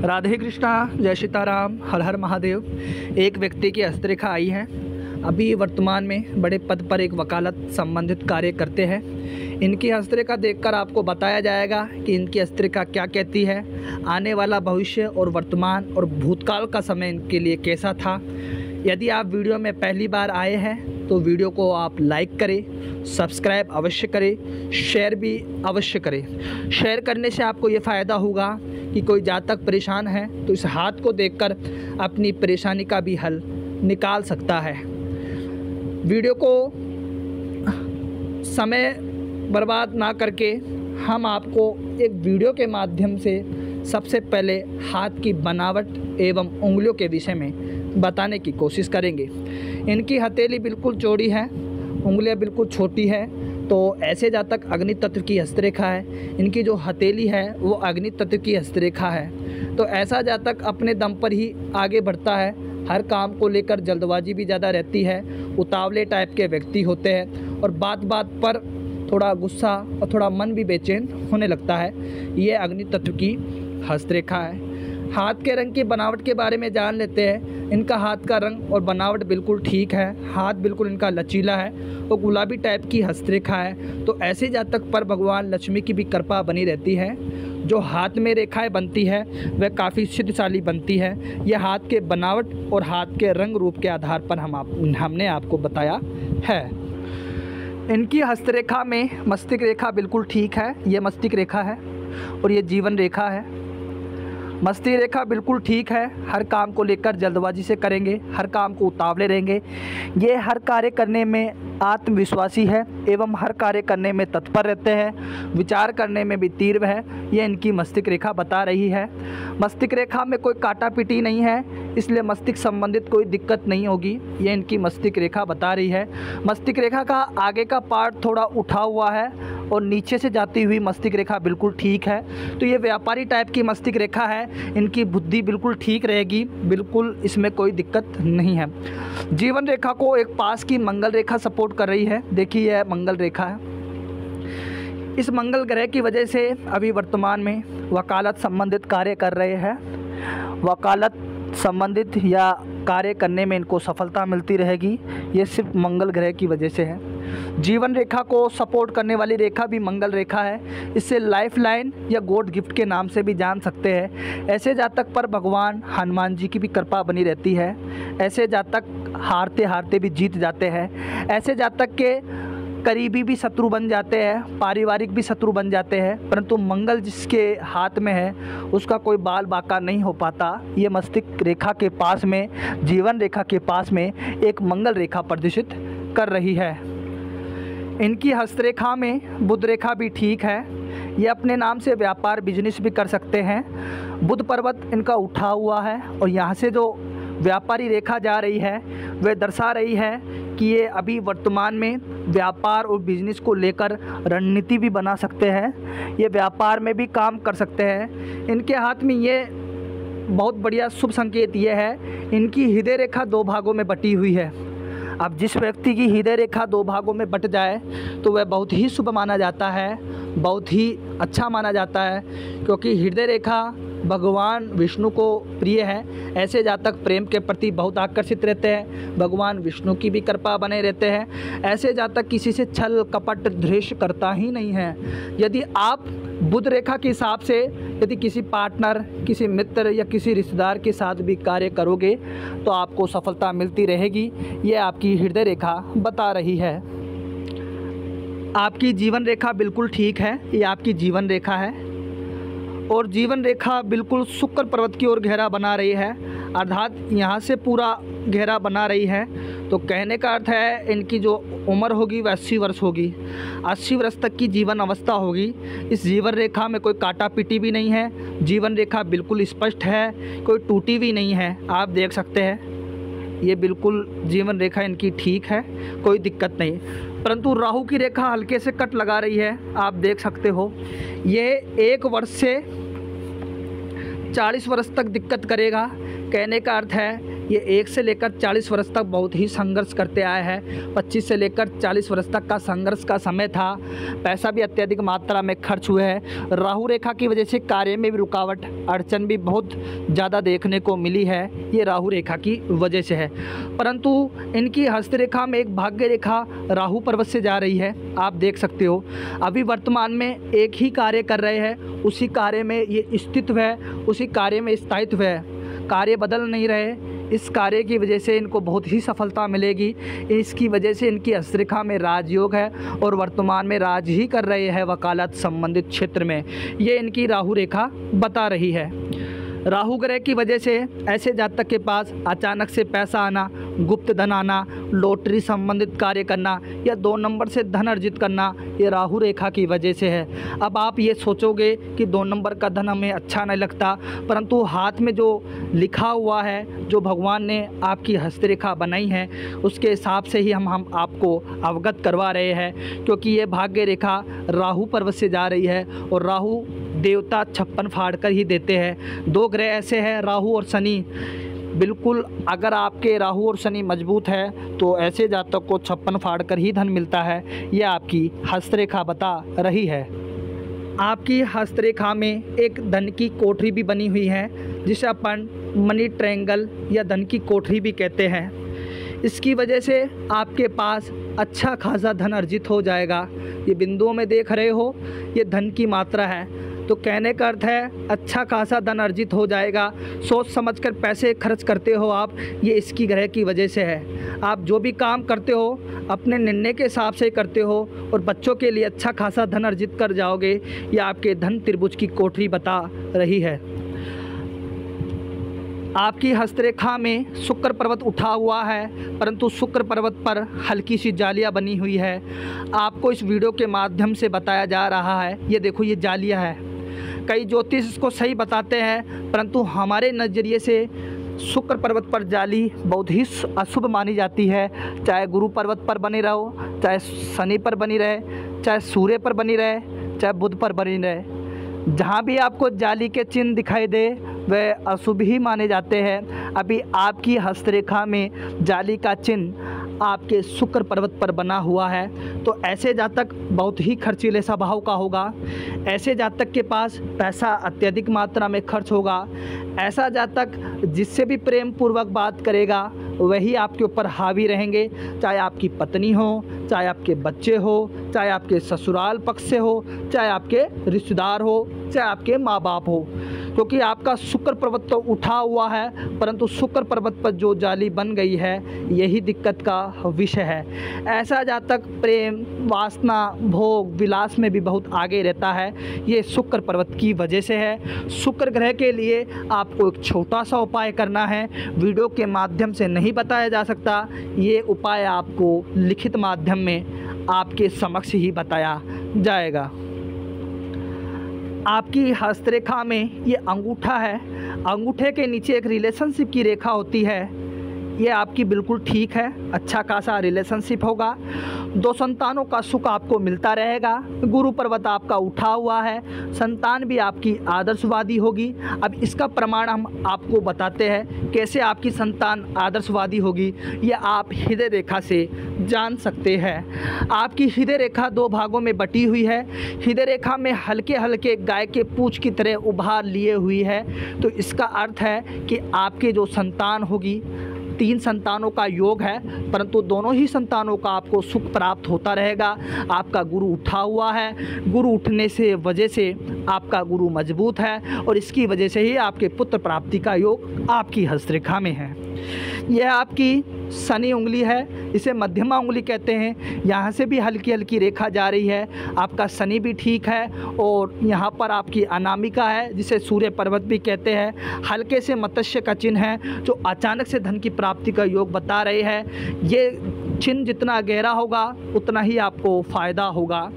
राधे कृष्णा, जय सीताराम, हर हर महादेव। एक व्यक्ति की हस्तरेखा आई है। अभी वर्तमान में बड़े पद पर एक वकालत संबंधित कार्य करते हैं। इनकी हस्तरेखा देखकर आपको बताया जाएगा कि इनकी हस्तरेखा क्या कहती है, आने वाला भविष्य और वर्तमान और भूतकाल का समय इनके लिए कैसा था। यदि आप वीडियो में पहली बार आए हैं तो वीडियो को आप लाइक करें, सब्सक्राइब अवश्य करें, शेयर भी अवश्य करें। शेयर करने से आपको ये फ़ायदा होगा कि कोई जातक परेशान है तो इस हाथ को देखकर अपनी परेशानी का भी हल निकाल सकता है। वीडियो को समय बर्बाद ना करके हम आपको एक वीडियो के माध्यम से सबसे पहले हाथ की बनावट एवं उंगलियों के विषय में बताने की कोशिश करेंगे। इनकी हथेली बिल्कुल चौड़ी है, उंगलियां बिल्कुल छोटी है, तो ऐसे जातक अग्नि तत्व की हस्तरेखा है। इनकी जो हथेली है वो अग्नि तत्व की हस्तरेखा है। तो ऐसा जातक अपने दम पर ही आगे बढ़ता है। हर काम को लेकर जल्दबाजी भी ज़्यादा रहती है, उतावले टाइप के व्यक्ति होते हैं और बात बात पर थोड़ा गुस्सा और थोड़ा मन भी बेचैन होने लगता है। ये अग्नि तत्व की हस्तरेखा है। हाथ के रंग की बनावट के बारे में जान लेते हैं। इनका हाथ का रंग और बनावट बिल्कुल ठीक है। हाथ बिल्कुल इनका लचीला है और गुलाबी टाइप की हस्तरेखा है। तो ऐसे जातक पर भगवान लक्ष्मी की भी कृपा बनी रहती है। जो हाथ में रेखाएं बनती है वह काफ़ी सिद्धशाली बनती है। यह हाथ के बनावट और हाथ के रंग रूप के आधार पर हमने आपको बताया है। इनकी हस्तरेखा में मस्तिष्क रेखा बिल्कुल ठीक है। ये मस्तिष्क रेखा है और ये जीवन रेखा है। मस्तिष्क रेखा बिल्कुल ठीक है। हर काम को लेकर जल्दबाजी से करेंगे, हर काम को उतावले रहेंगे। ये हर कार्य करने में आत्मविश्वासी है एवं हर कार्य करने में तत्पर रहते हैं। विचार करने में भी तीव्र है। ये इनकी मस्तिष्क रेखा बता रही है। मस्तिष्क रेखा में कोई काटा पीटी नहीं है, इसलिए मस्तिष्क संबंधित कोई दिक्कत नहीं होगी। ये इनकी मस्तिष्क रेखा बता रही है। मस्तिष्क रेखा का आगे का पार्ट थोड़ा उठा हुआ है और नीचे से जाती हुई मस्तिष्क रेखा बिल्कुल ठीक है। तो ये व्यापारी टाइप की मस्तिष्क रेखा है। इनकी बुद्धि बिल्कुल ठीक रहेगी, बिल्कुल इसमें कोई दिक्कत नहीं है। जीवन रेखा को एक पास की मंगल रेखा सपोर्ट कर रही है। देखिए यह मंगल रेखा है। इस मंगल ग्रह की वजह से अभी वर्तमान में वकालत संबंधित कार्य कर रहे हैं। वकालत संबंधित या कार्य करने में इनको सफलता मिलती रहेगी। ये सिर्फ मंगल ग्रह की वजह से है। जीवन रेखा को सपोर्ट करने वाली रेखा भी मंगल रेखा है। इसे लाइफ लाइन या गॉड गिफ्ट के नाम से भी जान सकते हैं। ऐसे जातक पर भगवान हनुमान जी की भी कृपा बनी रहती है। ऐसे जातक हारते हारते भी जीत जाते हैं। ऐसे जातक के करीबी भी शत्रु बन जाते हैं, पारिवारिक भी शत्रु बन जाते हैं, परंतु मंगल जिसके हाथ में है उसका कोई बाल बाका नहीं हो पाता। ये मस्तिष्क रेखा के पास में, जीवन रेखा के पास में एक मंगल रेखा प्रदर्शित कर रही है। इनकी हस्तरेखा में बुध रेखा भी ठीक है। ये अपने नाम से व्यापार बिजनेस भी कर सकते हैं। बुध पर्वत इनका उठा हुआ है और यहाँ से जो व्यापारी रेखा जा रही है वह दर्शा रही है कि ये अभी वर्तमान में व्यापार और बिजनेस को लेकर रणनीति भी बना सकते हैं। ये व्यापार में भी काम कर सकते हैं। इनके हाथ में ये बहुत बढ़िया शुभ संकेत ये है, इनकी हृदय रेखा 2 भागों में बटी हुई है। अब जिस व्यक्ति की हृदय रेखा 2 भागों में बट जाए तो वह बहुत ही शुभ माना जाता है, बहुत ही अच्छा माना जाता है, क्योंकि हृदय रेखा भगवान विष्णु को प्रिय है। ऐसे जातक प्रेम के प्रति बहुत आकर्षित रहते हैं, भगवान विष्णु की भी कृपा बने रहते हैं। ऐसे जातक किसी से छल कपट द्वेष करता ही नहीं है। यदि आप बुध रेखा के हिसाब से यदि किसी पार्टनर, किसी मित्र या किसी रिश्तेदार के साथ भी कार्य करोगे तो आपको सफलता मिलती रहेगी। ये आपकी हृदय रेखा बता रही है। आपकी जीवन रेखा बिल्कुल ठीक है। ये आपकी जीवन रेखा है और जीवन रेखा बिल्कुल शुक्र पर्वत की ओर घेरा बना रही है, अर्थात यहाँ से पूरा घेरा बना रही है। तो कहने का अर्थ है इनकी जो उम्र होगी वह 80 वर्ष होगी। 80 वर्ष तक की जीवन अवस्था होगी। इस जीवन रेखा में कोई काटा पीटी भी नहीं है। जीवन रेखा बिल्कुल स्पष्ट है, कोई टूटी भी नहीं है। आप देख सकते हैं ये बिल्कुल जीवन रेखा इनकी ठीक है, कोई दिक्कत नहीं। परंतु राहु की रेखा हल्के से कट लगा रही है। आप देख सकते हो ये 1 वर्ष से 40 वर्ष तक दिक्कत करेगा। कहने का अर्थ है ये 1 से लेकर 40 वर्ष तक बहुत ही संघर्ष करते आए हैं। 25 से लेकर 40 वर्ष तक का संघर्ष का समय था। पैसा भी अत्यधिक मात्रा में खर्च हुए हैं। राहु रेखा की वजह से कार्य में भी रुकावट, अड़चन भी बहुत ज़्यादा देखने को मिली है। ये राहु रेखा की वजह से है। परंतु इनकी हस्तरेखा में एक भाग्य रेखा राहु पर्वत से जा रही है। आप देख सकते हो अभी वर्तमान में एक ही कार्य कर रहे हैं, उसी कार्य में ये स्थित्व है, उसी कार्य में स्थायित्व है। कार्य बदल नहीं रहे। इस कार्य की वजह से इनको बहुत ही सफलता मिलेगी। इसकी वजह से इनकी हस्तरेखा में राजयोग है और वर्तमान में राज ही कर रहे हैं वकालत संबंधित क्षेत्र में। ये इनकी राहु रेखा बता रही है। राहु ग्रह की वजह से ऐसे जातक के पास अचानक से पैसा आना, गुप्त धन आना, लॉटरी संबंधित कार्य करना या 2 नंबर से धन अर्जित करना, ये राहु रेखा की वजह से है। अब आप ये सोचोगे कि 2 नंबर का धन हमें अच्छा नहीं लगता, परंतु हाथ में जो लिखा हुआ है, जो भगवान ने आपकी हस्तरेखा बनाई है, उसके हिसाब से ही हम आपको अवगत करवा रहे हैं। क्योंकि ये भाग्य रेखा राहु पर्वत से जा रही है और राहु देवता 56 फाड़ कर ही देते हैं। 2 ग्रह ऐसे हैं, राहु और शनि। बिल्कुल अगर आपके राहु और शनि मजबूत है तो ऐसे जातक को 56 फाड़ कर ही धन मिलता है। यह आपकी हस्तरेखा बता रही है। आपकी हस्तरेखा में एक धन की कोठरी भी बनी हुई है, जिसे अपन मनी ट्रायंगल या धन की कोठरी भी कहते हैं। इसकी वजह से आपके पास अच्छा खासा धन अर्जित हो जाएगा। ये बिंदुओं में देख रहे हो, ये धन की मात्रा है। तो कहने का अर्थ है अच्छा खासा धन अर्जित हो जाएगा। सोच समझकर पैसे खर्च करते हो आप, ये इसकी ग्रह की वजह से है। आप जो भी काम करते हो अपने निर्णय के हिसाब से करते हो और बच्चों के लिए अच्छा खासा धन अर्जित कर जाओगे। ये आपके धन त्रिभुज की कोठरी बता रही है। आपकी हस्तरेखा में शुक्र पर्वत उठा हुआ है, परंतु शुक्र पर्वत पर हल्की सी जालियाँ बनी हुई है। आपको इस वीडियो के माध्यम से बताया जा रहा है। ये देखो, ये जालियाँ है। कई ज्योतिष इसको सही बताते हैं, परंतु हमारे नज़रिए से शुक्र पर्वत पर जाली बहुत ही अशुभ मानी जाती है। चाहे गुरु पर्वत पर बनी रहो, चाहे शनि पर बनी रहे, चाहे सूर्य पर बनी रहे, चाहे बुध पर बनी रहे, जहाँ भी आपको जाली के चिन्ह दिखाई दे वह अशुभ ही माने जाते हैं। अभी आपकी हस्तरेखा में जाली का चिन्ह आपके शुक्र पर्वत पर बना हुआ है, तो ऐसे जातक बहुत ही खर्चीले स्वभाव का होगा। ऐसे जातक के पास पैसा अत्यधिक मात्रा में खर्च होगा। ऐसा जातक जिससे भी प्रेम पूर्वक बात करेगा वही आपके ऊपर हावी रहेंगे, चाहे आपकी पत्नी हो, चाहे आपके बच्चे हो, चाहे आपके ससुराल पक्ष से हो, चाहे आपके रिश्तेदार हो, चाहे आपके माँ बाप हो। क्योंकि आपका शुक्र पर्वत तो उठा हुआ है, परंतु शुक्र पर्वत पर जो जाली बन गई है यही दिक्कत का विषय है। ऐसा जातक प्रेम, वासना, भोग, विलास में भी बहुत आगे रहता है। ये शुक्र पर्वत की वजह से है। शुक्र ग्रह के लिए आपको एक छोटा सा उपाय करना है, वीडियो के माध्यम से नहीं बताया जा सकता। ये उपाय आपको लिखित माध्यम में आपके समक्ष ही बताया जाएगा। आपकी हस्तरेखा में ये अंगूठा है, अंगूठे के नीचे एक रिलेशनशिप की रेखा होती है। ये आपकी बिल्कुल ठीक है, अच्छा खासा रिलेशनशिप होगा। 2 संतानों का सुख आपको मिलता रहेगा। गुरु पर्वत आपका उठा हुआ है, संतान भी आपकी आदर्शवादी होगी। अब इसका प्रमाण हम आपको बताते हैं कैसे आपकी संतान आदर्शवादी होगी। ये आप हृदय रेखा से जान सकते हैं। आपकी हृदय रेखा 2 भागों में बटी हुई है। हृदय रेखा में हल्के हल्के गाय के पूंछ की तरह उभार लिए हुई है। तो इसका अर्थ है कि आपकी जो संतान होगी, 3 संतानों का योग है, परंतु दोनों ही संतानों का आपको सुख प्राप्त होता रहेगा। आपका गुरु उठा हुआ है, गुरु उठने से वजह से आपका गुरु मजबूत है और इसकी वजह से ही आपके पुत्र प्राप्ति का योग आपकी हस्तरेखा में है। यह आपकी शनि उंगली है, इसे मध्यमा उंगली कहते हैं। यहाँ से भी हल्की हल्की रेखा जा रही है। आपका शनि भी ठीक है और यहाँ पर आपकी अनामिका है, जिसे सूर्य पर्वत भी कहते हैं। हल्के से मत्स्य का चिन्ह है जो अचानक से धन की प्राप्ति का योग बता रहे हैं। ये चिन्ह जितना गहरा होगा उतना ही आपको फ़ायदा होगा।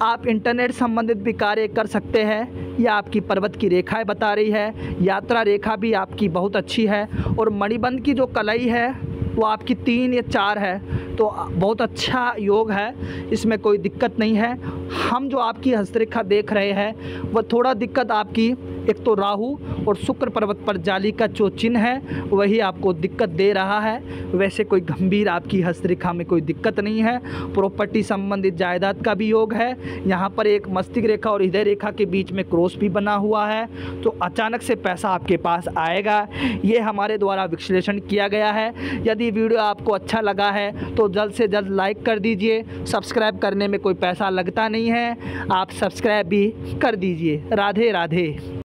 आप इंटरनेट संबंधित भी कार्य कर सकते हैं। यह आपकी पर्वत की रेखाएं बता रही है। यात्रा रेखा भी आपकी बहुत अच्छी है और मणिबंध की जो कलाई है वो आपकी 3 या 4 है। तो बहुत अच्छा योग है, इसमें कोई दिक्कत नहीं है। हम जो आपकी हस्तरेखा देख रहे हैं वह थोड़ा दिक्कत आपकी, एक तो राहु और शुक्र पर्वत पर जाली का जो चिन्ह है वही आपको दिक्कत दे रहा है। वैसे कोई गंभीर आपकी हस्तरेखा में कोई दिक्कत नहीं है। प्रॉपर्टी संबंधित जायदाद का भी योग है। यहाँ पर एक मस्तिष्क रेखा और हृदय रेखा के बीच में क्रॉस भी बना हुआ है, तो अचानक से पैसा आपके पास आएगा। ये हमारे द्वारा विश्लेषण किया गया है। यदि वीडियो आपको अच्छा लगा है तो जल्द से जल्द लाइक कर दीजिए। सब्सक्राइब करने में कोई पैसा लगता नहीं है, आप सब्सक्राइब भी कर दीजिए। राधे राधे।